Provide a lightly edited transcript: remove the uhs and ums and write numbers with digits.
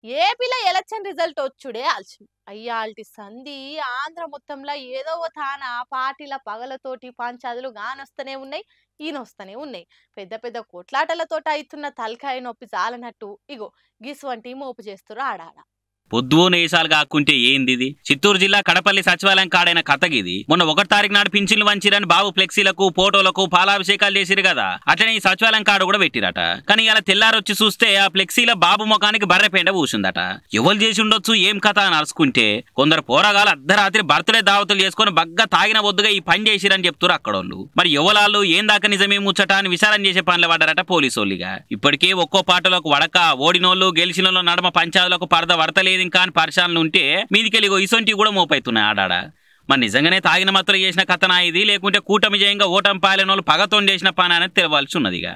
ఏపీలో election result వచ్చుడే ఆలస్యం అయ్యాల్టి సంధి ఆంధ్ర మొత్తంలో ఏదో ఓ తాన పార్టీల పగలతోటి పంచాదులు గానొస్తూనే ఉన్నాయి ఈయనొస్తూనే ఉన్నాయి పెద్ద పెద్ద కొట్లాటలతోటి అవుతున్న తలకాయ నొప్పి చాలనట్టు ఇగో గిసువంటి మోపు చేస్తురు ఆడాడ పొద్దున ఏసాలు కాకుంటే ఏందిది చిత్తూరు జిల్లా కడపల్లి సచివాలయం కాడైన కథగిది మొన్న 1వ తారీఖు నాడు పింఛన్లు వంచిరని బాబు ఫ్లెక్సీలకు ఫోటోలకు పాలాభిషేకాలు చేసిరు కదా అట్లనే ఈ సచివాలయం కాడ కూడా పెట్టిరట కానీ ఇలా తెల్లారొచ్చి చూస్తే ఆ ఫ్లెక్సీల బాబు ముఖానికి బర్రెపేండ పూసిందట ఎవరు చేసి ఉండొచ్చు ఏం కథ అని అరుచుకుంటే కొందరు పోరగాలు అర్ధరాత్రి బర్త్డే దావతులు చేసుకుని బగ్గా తాగిన వద్దుగా ఈ పని చేసిరని చెప్తారు అక్కడోళ్ళు మరి ఎవలాళ్ళు ఏం దాకా నిజమే ముచ్చట అని విచారణ చేసే పనులు పడ్డారట పోలీసోళ్ళిగా ఇప్పటికే ఒక్కో పాటలకు వడక ఓడినోళ్ళు గెలిచినోళ్ళు నడమ పంచాదులకు పరద వడతలేదు ఇంకా అని పరిశాలన ఉంటే మీదికెళ్ళి ఇసొంటివి కూడా మోపైతున్నాయి ఆడాడ మరి నిజంగానే తాగిన మాత్రం చేసిన కథనా ఇది లేకుంటే కూటమి జయంగా ఓటమి పాలన వాళ్ళు పగతో చేసిన పని అనేది తెలవాల్సి ఉన్నదిగా